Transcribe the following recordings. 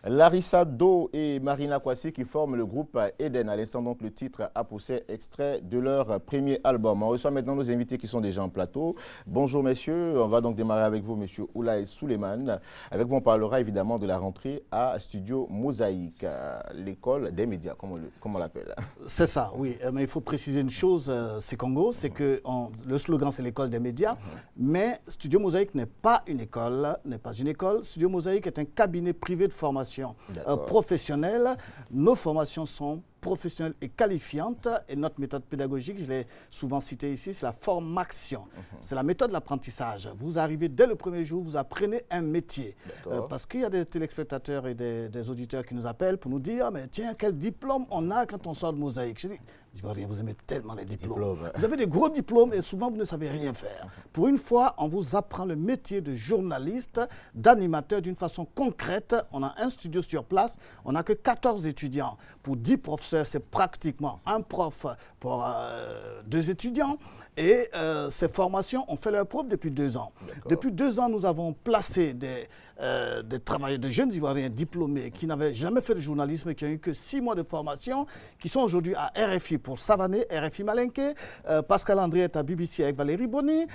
Larissa Do et Marina Kwasi qui forment le groupe Eden. À l'instant, donc, le titre A poussé, extrait de leur premier album. On reçoit maintenant nos invités qui sont déjà en plateau. Bonjour, messieurs. On va donc démarrer avec vous, monsieur Oulaye Souleymane. Avec vous, on parlera évidemment de la rentrée à Studio Mosaïque, l'école des médias, comme on l'appelle. C'est ça, oui. Mais il faut préciser une chose, c'est Congo, c'est que le slogan, c'est l'école des médias. Mais Studio Mosaïque n'est pas une école, Studio Mosaïque est un cabinet privé de formation professionnelle. Nos formations sont professionnelles et qualifiantes. Et notre méthode pédagogique, je l'ai souvent citée ici, c'est la formation. C'est la méthode de l'apprentissage. Vous arrivez dès le premier jour, vous apprenez un métier. Parce qu'il y a des téléspectateurs et des auditeurs qui nous appellent pour nous dire, mais tiens, quel diplôme on a quand on sort de Mosaïque. Je dis, vous aimez tellement les diplômes. Vous avez des gros diplômes et souvent vous ne savez rien faire. Pour une fois, on vous apprend le métier de journaliste, d'animateur d'une façon concrète. On a un studio sur place, on n'a que 14 étudiants. Pour 10 professeurs, c'est pratiquement un prof pour 2 étudiants. Et ces formations ont fait leur preuve depuis 2 ans. Depuis 2 ans, nous avons placé des travailleurs, de jeunes Ivoiriens diplômés qui n'avaient jamais fait de journalisme, qui n'ont eu que 6 mois de formation, qui sont aujourd'hui à RFI pour Savané, RFI Malinké. Pascal André est à BBC avec Valérie Boni.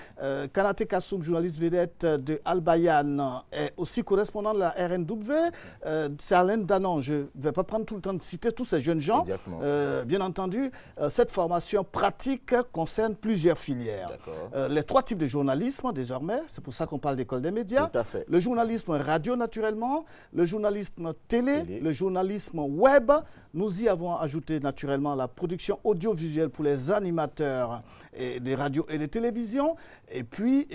Kanate Kassoum, journaliste vedette de Al-Bayan, est aussi correspondant de la RNW. C'est Alain Danon. Je ne vais pas prendre tout le temps de citer tous ces jeunes gens. Bien entendu, cette formation pratique concerne plusieurs filières. Les 3 types de journalisme, désormais, c'est pour ça qu'on parle d'école des médias. Tout à fait. Le journalisme radio, naturellement, le journalisme télé, le journalisme web. Nous y avons ajouté, naturellement, la production audiovisuelle pour les animateurs des radios et des télévisions. Et puis,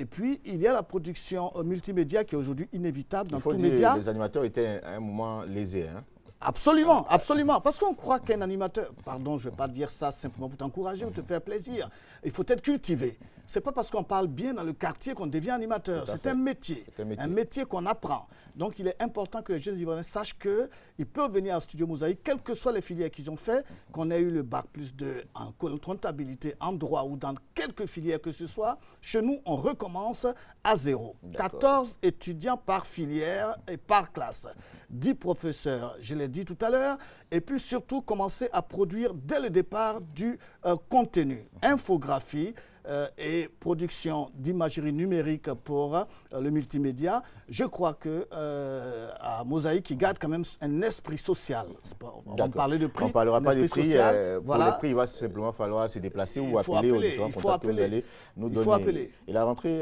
il y a la production multimédia qui est aujourd'hui inévitable dans tous les médias. Les animateurs étaient à un moment lésés, hein? Absolument, absolument. Parce qu'on croit qu'un animateur, pardon, je ne vais pas dire ça simplement pour t'encourager ou te faire plaisir. Il faut être cultivé. Ce n'est pas parce qu'on parle bien dans le quartier qu'on devient animateur. C'est un métier. Un métier qu'on apprend. Donc, il est important que les jeunes Ivoiriens sachent qu'ils peuvent venir à Studio Mosaïque, quelles que soient les filières qu'ils ont fait, qu'on ait eu le bac plus 2 en comptabilité, en droit ou dans quelques filières que ce soit. Chez nous, on recommence à 0. 14 étudiants par filière et par classe. 10 professeurs, je l'ai dit tout à l'heure, et puis surtout commencer à produire dès le départ du contenu, infographie et production d'imagerie numérique pour le multimédia. Je crois que à Mosaïque, il garde quand même un esprit social. On va parler de prix. On ne parlera pas de prix. Pour les prix, il va simplement falloir se déplacer ou appeler aux différents contacts que vous allez nous donner. Il faut appeler. Et la rentrée,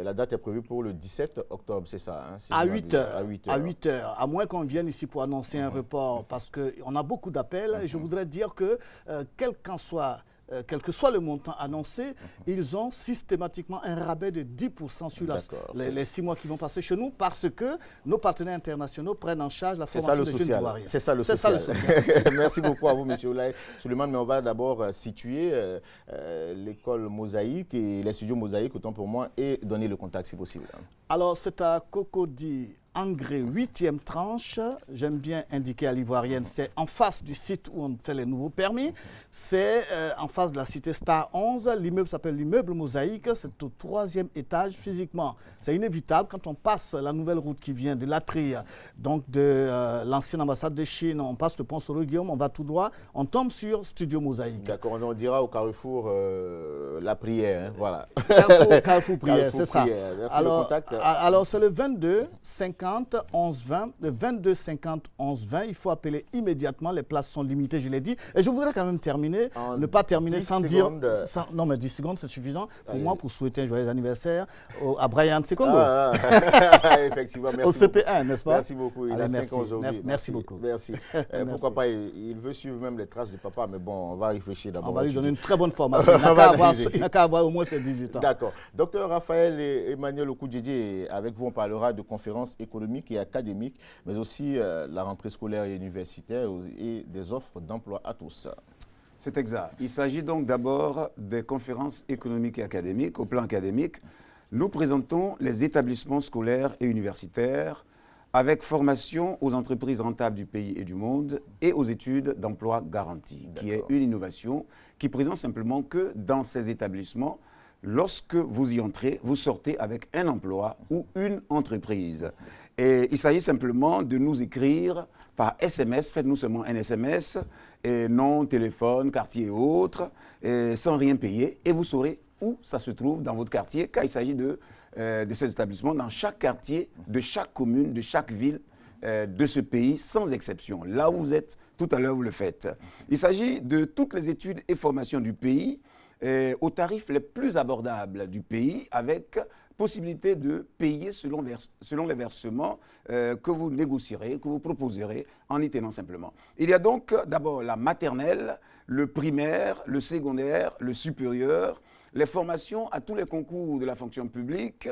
la date est prévue pour le 17 octobre, c'est ça, hein, si à 8h. À 8h. À moins qu'on vienne ici pour annoncer un report, parce qu'on a beaucoup d'appels. Et je voudrais dire que, quel que soit le montant annoncé, ils ont systématiquement un rabais de 10% sur les 6 mois qui vont passer chez nous parce que nos partenaires internationaux prennent en charge la formation des jeunes Ivoiriens. C'est ça le social. Merci beaucoup à vous, M. Oulaye Souleymane. Mais on va d'abord situer l'école Mosaïque et les studios Mosaïque, autant pour moi, et donner le contact si possible. Alors, c'est à Cocody, Engré, 8e tranche. J'aime bien indiquer à l'ivoirienne, c'est en face du site où on fait les nouveaux permis. C'est en face de la cité Star 11. L'immeuble s'appelle l'immeuble Mosaïque. C'est au 3e étage physiquement. C'est inévitable. Quand on passe la nouvelle route qui vient de Latrie, donc de l'ancienne ambassade de Chine, on passe le pont Soro-Guillaume, on va tout droit, on tombe sur Studio Mosaïque. D'accord, on dira au carrefour la prière. Hein, voilà. Carrefour prière, c'est ça. Merci le contact. Alors, c'est le 22 50 11 20. Le 22 50 11 20. Il faut appeler immédiatement. Les places sont limitées, je l'ai dit. Et je voudrais quand même terminer, ne pas terminer sans dire. Non, mais 10 secondes, c'est suffisant pour moi pour souhaiter un joyeux anniversaire à Brian Sekongo. Effectivement, merci. Au CP1, n'est-ce pas? Merci beaucoup. Il a 5 ans aujourd'hui. Merci beaucoup. Merci. Pourquoi pas, il veut suivre même les traces du papa, mais bon, on va réfléchir d'abord. On va lui donner une très bonne formation. Il n'a qu'à avoir au moins ses 18 ans. D'accord. Docteur Raphaël et Emmanuel Okoudjedje, avec vous, on parlera de conférences économiques et académiques, mais aussi la rentrée scolaire et universitaire et des offres d'emploi à tous. C'est exact. Il s'agit donc d'abord des conférences économiques et académiques. Au plan académique, nous présentons les établissements scolaires et universitaires avec formation aux entreprises rentables du pays et du monde et aux études d'emploi garanties, qui est une innovation qui présente simplement que dans ces établissements, lorsque vous y entrez, vous sortez avec un emploi ou une entreprise. Et il s'agit simplement de nous écrire par SMS, faites-nous seulement un SMS, et nom, téléphone, quartier et autres, et sans rien payer, et vous saurez où ça se trouve dans votre quartier, car il s'agit de ces établissements dans chaque quartier, de chaque commune, de chaque ville de ce pays, sans exception. Là où vous êtes, tout à l'heure, vous le faites. Il s'agit de toutes les études et formations du pays, aux tarifs les plus abordables du pays, avec possibilité de payer selon les versements que vous négocierez, que vous proposerez en y tenant simplement. Il y a donc d'abord la maternelle, le primaire, le secondaire, le supérieur, les formations à tous les concours de la fonction publique,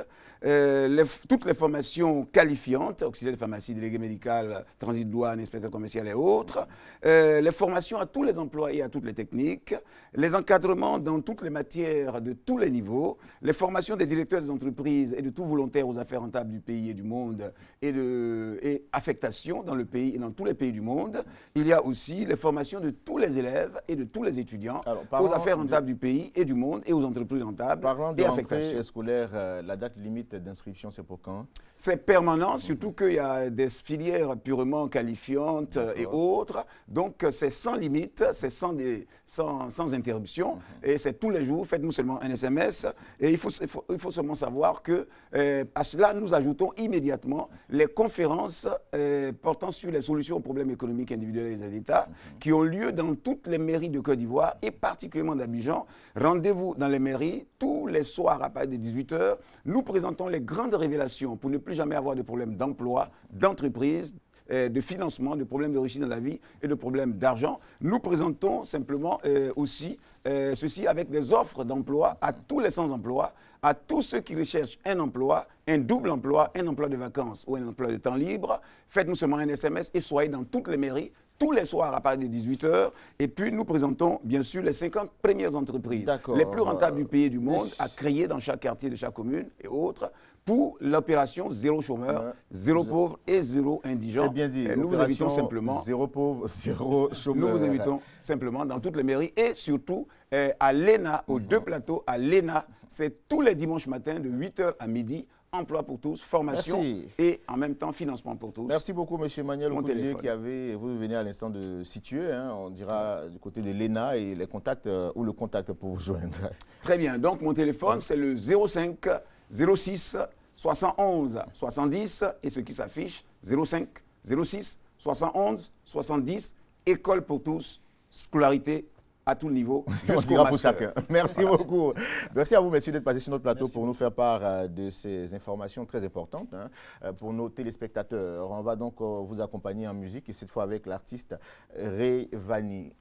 toutes les formations qualifiantes, auxiliaire de pharmacie, délégué médical, transit douane, inspecteur commercial et autres, les formations à tous les emplois et à toutes les techniques, les encadrements dans toutes les matières de tous les niveaux, les formations des directeurs des entreprises et de tout volontaire aux affaires rentables du pays et du monde et affectation dans le pays et dans tous les pays du monde. Il y a aussi les formations de tous les élèves et de tous les étudiants aux affaires rentables du pays et du monde et aux entreprises rentables. Parlant de rentrée scolaire, la date limite d'inscription, c'est pour quand? C'est permanent, surtout qu'il y a des filières purement qualifiantes et autres. Donc, c'est sans limite, c'est sans interruption. Et c'est tous les jours. Faites-nous seulement un SMS. Et il faut seulement savoir que à cela, nous ajoutons immédiatement les conférences portant sur les solutions aux problèmes économiques individuels des États qui ont lieu dans toutes les mairies de Côte d'Ivoire et particulièrement d'Abidjan. Rendez-vous dans les mairies tous les soirs à partir de 18h. Nous présentons les grandes révélations pour ne plus jamais avoir de problèmes d'emploi, d'entreprise, de financement, de problèmes de réussite dans la vie et de problèmes d'argent. Nous présentons simplement aussi ceci avec des offres d'emploi à tous les sans-emploi, à tous ceux qui recherchent un emploi, un double emploi, un emploi de vacances ou un emploi de temps libre. Faites-nous seulement un SMS et soyez dans toutes les mairies tous les soirs à partir de 18h. Et puis, nous présentons, bien sûr, les 50 premières entreprises les plus rentables du pays et du monde à créer dans chaque quartier de chaque commune et autres pour l'opération zéro chômeur, zéro pauvre et zéro indigent. C'est bien dit. Nous vous invitons simplement. Zéro pauvre, zéro chômeur. Nous vous invitons simplement dans toutes les mairies et surtout à l'ENA, aux deux plateaux, à l'ENA. C'est tous les dimanches matins de 8h à midi. Emploi pour tous, formation et en même temps financement pour tous. Merci beaucoup, M. Manuel Okoudjé, vous venez à l'instant de situer, on dira du côté de l'ENA et les contacts ou le contact pour vous joindre. Très bien, donc mon téléphone c'est le 05 06 71 70 et ce qui s'affiche 05 06 71 70, école pour tous, scolarité à tout niveau. On dira pour chacun. Merci beaucoup. Merci à vous, messieurs, d'être passés sur notre plateau pour nous faire part de ces informations très importantes pour nos téléspectateurs. On va donc vous accompagner en musique et cette fois avec l'artiste Ray Vani.